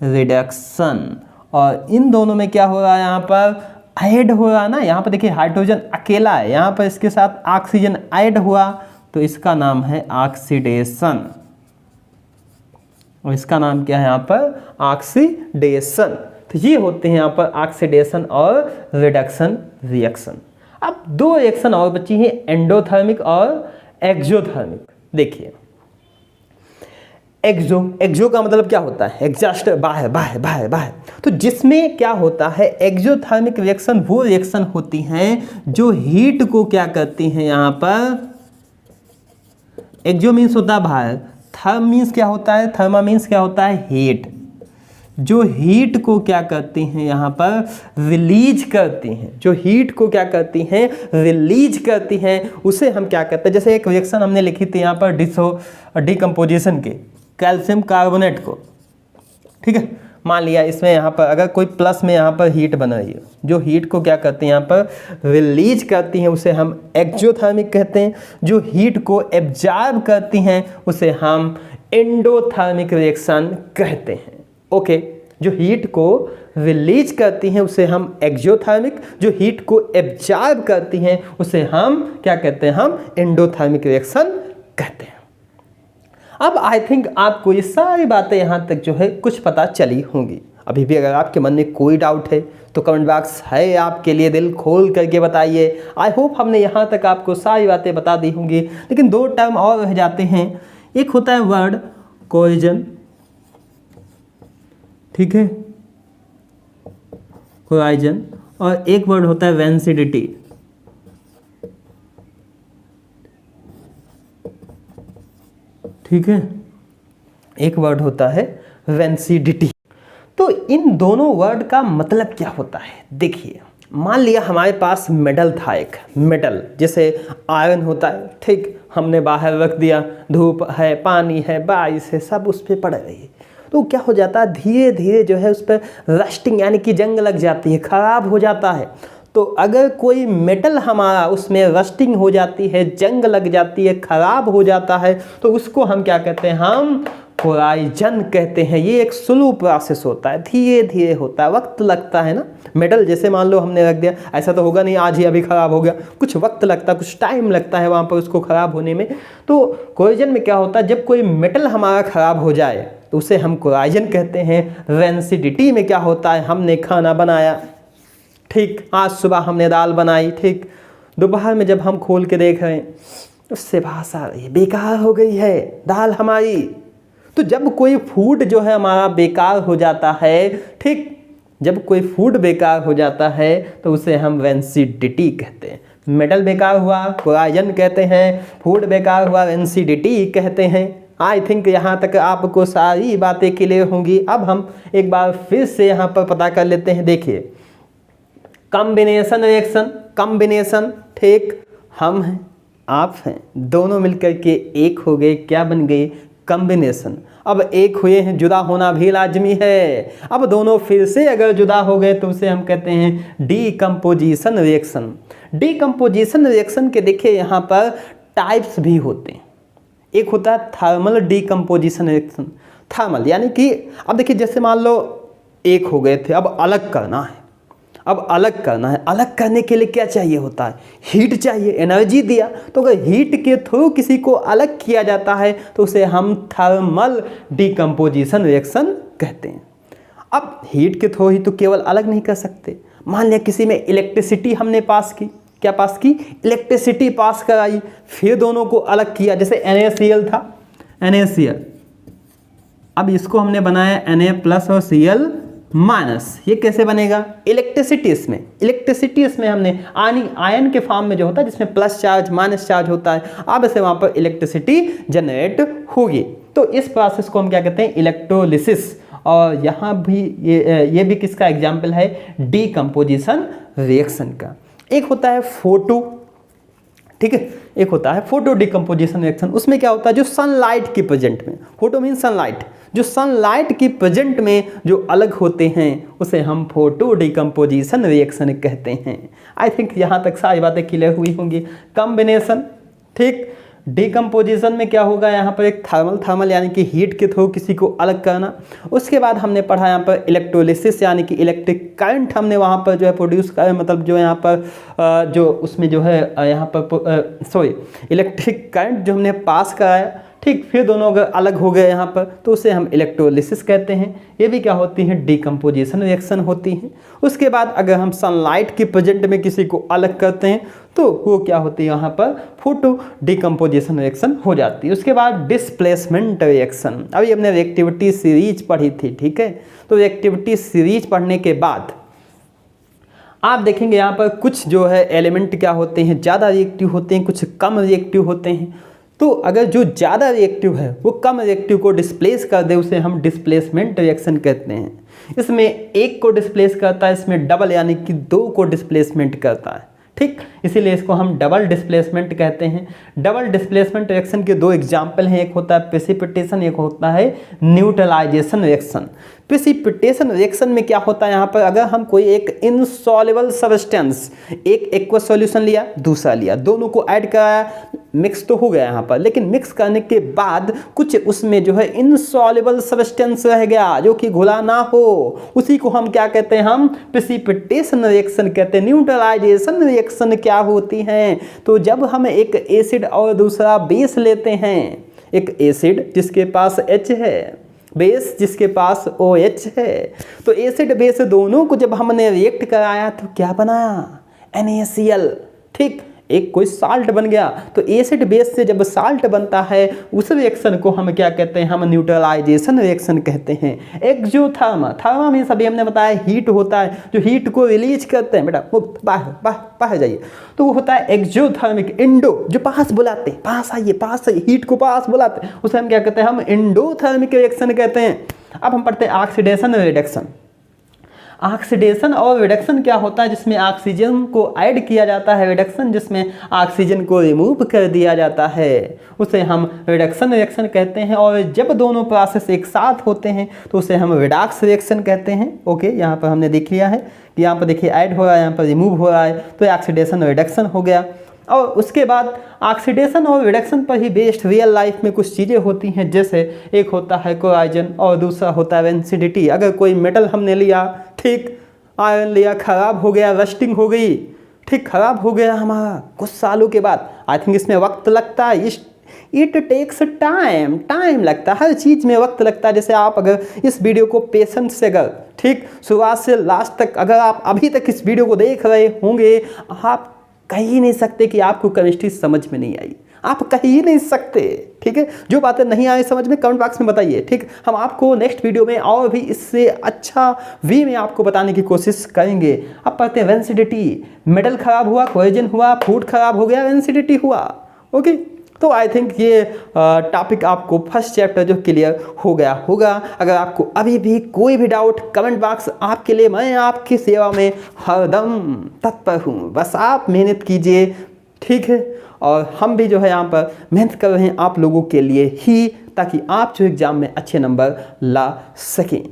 S1: रिडक्शन। और इन दोनों में क्या हो रहा है, यहाँ पर ऐड हो रहा है ना, यहाँ पर देखिए हाइड्रोजन अकेला है, यहाँ पर इसके साथ ऑक्सीजन ऐड हुआ, तो इसका नाम है ऑक्सीडेशन। और इसका नाम क्या है यहाँ पर, ऑक्सीडेशन। तो ये होते हैं यहाँ पर ऑक्सीडेशन और रिडक्शन रिएक्शन। अब दो रिएक्शन और बची हैं, एंडोथर्मिक और एक्सोथर्मिक। देखिए एक्सो का मतलब क्या होता है, एग्जॉस्ट, बाहर बाहर बाहर बाहर। तो जिसमें क्या होता है, एक्सोथर्मिक रिएक्शन वो रिएक्शन होती हैं जो हीट को क्या करती हैं, यहाँ पर एक्सो मीन्स होता है बाहर, थर्म मीन्स क्या होता है, थर्मा मीन्स क्या होता है, हीट। जो हीट को क्या करती हैं, यहाँ पर रिलीज करती हैं, जो हीट को क्या करती हैं, रिलीज करती हैं, उसे हम क्या कहते हैं। जैसे एक रिएक्शन हमने लिखी थी यहाँ पर डिकम्पोजिशन के, कैल्शियम कार्बोनेट को। ठीक है, मान लिया इसमें यहाँ पर अगर कोई प्लस में यहाँ पर हीट बन रही है, जो हीट को क्या करती हैं, यहाँ पर रिलीज करती हैं, उसे हम एक्सोथर्मिक कहते हैं। जो हीट को एब्जॉर्ब करती हैं उसे हम एंडोथर्मिक रिएक्शन कहते हैं। ओके, जो हीट को रिलीज करती हैं उसे हम एक्सोथर्मिक, जो हीट को एब्जॉर्ब करती हैं उसे हम क्या कहते हैं, हम एंडोथर्मिक रिएक्शन कहते हैं। अब आई थिंक आपको ये सारी बातें यहाँ तक जो है कुछ पता चली होंगी। अभी भी अगर आपके मन में कोई डाउट है तो कमेंट बॉक्स है आपके लिए, दिल खोल करके बताइए। आई होप हमने यहाँ तक आपको सारी बातें बता दी होंगी, लेकिन दो टर्म और रह जाते हैं। एक होता है वर्ड कोहेजन, ठीक है, कोहेजन, और एक वर्ड होता है वेंसिडिटी। ठीक है, एक वर्ड होता है वेंसिडिटी। तो इन दोनों वर्ड का मतलब क्या होता है, देखिए मान लिया हमारे पास मेटल था, एक मेटल जैसे आयरन होता है, ठीक, हमने बाहर रख दिया, धूप है, पानी है, बारिश है, सब उस पर पड़ रही है। तो क्या हो जाता है, धीरे धीरे जो है उस पर रस्टिंग यानी कि जंग लग जाती है, ख़राब हो जाता है। तो अगर कोई मेटल हमारा उसमें रस्टिंग हो जाती है, जंग लग जाती है, ख़राब हो जाता है, तो उसको हम क्या कहते हैं, हम कोराइजन कहते हैं। ये एक स्लो प्रोसेस होता है, धीरे धीरे होता है, वक्त लगता है ना। मेटल जैसे मान लो हमने रख दिया, ऐसा तो होगा नहीं आज ही अभी ख़राब हो गया, कुछ वक्त लगता है, कुछ टाइम लगता है वहाँ पर उसको ख़राब होने में। तो कोराइजन में क्या होता है, जब कोई मेटल हमारा ख़राब हो जाए तो उसे हम कोराइजन कहते हैं। रेंसिडिटी में क्या होता है, हमने खाना बनाया, ठीक, आज सुबह हमने दाल बनाई, ठीक, दोपहर में जब हम खोल के देख रहे हैं उससे भाषा रही, बेकार हो गई है दाल हमारी। तो जब कोई फूड जो है हमारा बेकार हो जाता है, ठीक, जब कोई फूड बेकार हो जाता है तो उसे हम रेंसिडिटी कहते हैं। मेटल बेकार हुआ कोराइजन कहते हैं, फूड बेकार हुआ रेंसिडिटी कहते हैं। आई थिंक यहाँ तक आपको सारी बातें क्लियर होंगी। अब हम एक बार फिर से यहाँ पर पता कर लेते हैं। देखिए, कॉम्बिनेशन रिएक्शन, कॉम्बिनेशन, ठीक, हम हैं आप हैं, दोनों मिलकर के एक हो गए, क्या बन गए, कॉम्बिनेशन। अब एक हुए हैं, जुदा होना भी लाजमी है। अब दोनों फिर से अगर जुदा हो गए तो उसे हम कहते हैं डीकम्पोजिशन रिएक्शन। डीकम्पोजिशन रिएक्शन के देखिए यहाँ पर टाइप्स भी होते हैं। एक होता है थर्मल डीकम्पोजिशन रिएक्शन। थर्मल यानी कि अब देखिए, जैसे मान लो एक हो गए थे, अब अलग करना है, अब अलग करना है। अलग करने के लिए क्या चाहिए होता है, हीट चाहिए, एनर्जी दिया। तो अगर हीट के थ्रू किसी को अलग किया जाता है तो उसे हम थर्मल डीकम्पोजिशन रिएक्शन कहते हैं। अब हीट के थ्रू ही तो केवल अलग नहीं कर सकते। मान लिया किसी में इलेक्ट्रिसिटी हमने पास की, क्या पास की, इलेक्ट्रिसिटी पास कराई, फिर दोनों को अलग किया। जैसे NaCl था, NaCl, अब इसको हमने बनाया Na+ और Cl-। ये कैसे बनेगा, इलेक्ट्रिसिटी इसमें हमने आयन के फॉर्म में जो होता है जिसमें प्लस चार्ज माइनस चार्ज होता है, अब से वहाँ पर इलेक्ट्रिसिटी जनरेट होगी। तो इस प्रोसेस को हम क्या कहते हैं, इलेक्ट्रोलिसिस। और यहाँ भी ये भी किसका एग्जाम्पल है, डीकम्पोजिशन रिएक्शन का। एक होता है फोटो, ठीक है, एक होता है फोटो डीकम्पोजिशन रिएक्शन। उसमें क्या होता है, जो सनलाइट की प्रेजेंट में, फोटो मीन सनलाइट, जो सनलाइट की प्रेजेंट में जो अलग होते हैं उसे हम फोटो डीकम्पोजिशन रिएक्शन कहते हैं। आई थिंक यहाँ तक सारी बातें क्लियर हुई होंगी। कॉम्बिनेशन, ठीक, डीकम्पोजिशन में क्या होगा, यहाँ पर एक थर्मल यानी कि हीट के थ्रू किसी को अलग करना। उसके बाद हमने पढ़ा यहाँ पर इलेक्ट्रोलिसिस यानी कि इलेक्ट्रिक करंट हमने वहाँ पर जो है प्रोड्यूस कर, मतलब जो यहाँ पर जो उसमें जो है यहाँ पर इलेक्ट्रिक करंट जो हमने पास कराया, ठीक, फिर दोनों अगर अलग हो गए यहाँ पर तो उसे हम इलेक्ट्रोलिसिस कहते हैं। ये भी क्या होती है, डीकम्पोजिशन रिएक्शन होती है। उसके बाद अगर हम सनलाइट की प्रेजेंट में किसी को अलग करते हैं तो वो क्या होती है, यहाँ पर फोटो डीकम्पोजिशन रिएक्शन हो जाती है। उसके बाद डिस्प्लेसमेंट रिएक्शन। अभी हमने रिएक्टिविटी सीरीज पढ़ी थी, ठीक है, तो रिएक्टिविटी सीरीज पढ़ने के बाद आप देखेंगे यहाँ पर कुछ जो है एलिमेंट क्या होते हैं, ज़्यादा रिएक्टिव होते हैं, कुछ कम रिएक्टिव होते हैं। तो अगर जो ज़्यादा रिएक्टिव है वो कम रिएक्टिव को डिस्प्लेस कर दे उसे हम डिस्प्लेसमेंट रिएक्शन कहते हैं। इसमें एक को डिस्प्लेस करता है, इसमें डबल यानी कि 2 को डिस्प्लेसमेंट करता है, ठीक, इसीलिए इसको हम डबल डिस्प्लेसमेंट कहते हैं। डबल डिस्प्लेसमेंट रिएक्शन के 2 एग्जाम्पल हैं, एक होता है प्रेसिपिटेशन, एक होता है न्यूट्रलाइजेशन रिएक्शन। प्रेसिपिटेशन रिएक्शन में क्या होता है, यहाँ पर अगर हम कोई एक इनसॉल्युबल सब्सटेंस, एक एक्वस सॉल्यूशन लिया, दूसरा लिया, दोनों को ऐड कराया, मिक्स तो हो गया यहाँ पर, लेकिन मिक्स करने के बाद कुछ उसमें जो है इनसॉल्युबल सब्सटेंस रह गया जो कि घुला ना हो, उसी को हम क्या कहते हैं, हम प्रेसिपिटेशन रिएक्शन कहते हैं। न्यूट्रलाइजेशन रिएक्शन क्या होती है, तो जब हम एक एसिड और दूसरा बेस लेते हैं, एक एसिड जिसके पास H है, बेस जिसके पास OH है, तो एसिड बेस दोनों को जब हमने रिएक्ट कराया तो क्या बनाया, NaCl, ठीक, एक कोई साल्ट बन गया। तो एसिड बेस से जब साल्ट बनता है उस रिएक्शन को हम क्या कहते हैं, हम न्यूट्रलाइजेशन रिएक्शन कहते हैं। एक्सोथर्मा, थर्मा में सभी हमने बताया हीट होता है, जो हीट को रिलीज करते हैं, बेटा बाहर जाइए, तो वो होता है एक्सोथर्मिक। इंडो, जो पास बुलाते हैं, पास आइए, हीट को पास बुलाते हैं, उसे हम क्या कहते हैं, हम इंडोथर्मिक रिएक्शन कहते हैं। अब हम पढ़ते हैं ऑक्सीडेशन रिडक्शन। ऑक्सीडेशन और रिडक्शन क्या होता है, जिसमें ऑक्सीजन को ऐड किया जाता है, रिडक्शन जिसमें ऑक्सीजन को रिमूव कर दिया जाता है, उसे हम रिडक्शन रिएक्शन कहते हैं। और जब दोनों प्रोसेस एक साथ होते हैं तो उसे हम रिडॉक्स रिएक्शन कहते हैं। ओके, यहाँ पर हमने देख लिया है कि यहाँ पर देखिए ऐड हो रहा है, यहाँ पर रिमूव हो रहा है, तो ऑक्सीडेशन और रिडक्शन हो गया। और उसके बाद ऑक्सीडेशन और रिडक्शन पर ही बेस्ड रियल लाइफ में कुछ चीज़ें होती हैं, जैसे एक होता है कोराइजन और दूसरा होता है रेंसिडिटी। अगर कोई मेटल हमने लिया, ठीक, आयरन लिया, ख़राब हो गया, रस्टिंग हो गई, ठीक, ख़राब हो गया हमारा कुछ सालों के बाद, आई थिंक इसमें वक्त लगता है, इट टेक्स टाइम लगता है, हर चीज़ में वक्त लगता है। जैसे आप अगर इस वीडियो को पेशेंस से अगर, ठीक, शुरुआत से लास्ट तक अगर आप अभी तक इस वीडियो को देख रहे होंगे, आप कह ही नहीं सकते कि आपको केमिस्ट्री समझ में नहीं आई, आप कह ही नहीं सकते। ठीक है, जो बातें नहीं आई समझ में कमेंट बॉक्स में बताइए। ठीक, हम आपको नेक्स्ट वीडियो में और भी इससे अच्छा वे में आपको बताने की कोशिश करेंगे। अब पढ़ते हैं रेंसिडिटी। मेटल खराब हुआ, कोहेजन हुआ, फूड खराब हो गया, रेंसिडिटी हुआ। ओके, तो आई थिंक ये टॉपिक आपको फर्स्ट चैप्टर जो क्लियर हो गया होगा। अगर आपको अभी भी कोई भी डाउट, कमेंट बॉक्स आपके लिए, मैं आपकी सेवा में हरदम तत्पर हूँ। बस आप मेहनत कीजिए, ठीक है, और हम भी जो है यहाँ पर मेहनत कर रहे हैं आप लोगों के लिए ही, ताकि आप जो एग्ज़ाम में अच्छे नंबर ला सकें।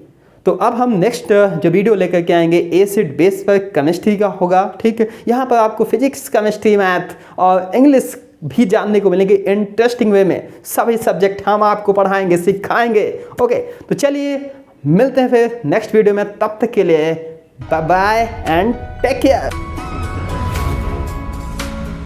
S1: तो अब हम नेक्स्ट जो वीडियो लेकर के आएंगे एसिड बेस पर केमिस्ट्री का होगा। ठीक है, यहाँ पर आपको फिजिक्स, केमिस्ट्री, मैथ और इंग्लिश भी जानने को मिलेंगे इंटरेस्टिंग वे में। सभी सब्जेक्ट हम आपको पढ़ाएंगे, सिखाएंगे। ओके, तो चलिए मिलते हैं फिर नेक्स्ट वीडियो में। तब तक के लिए bye bye and take care.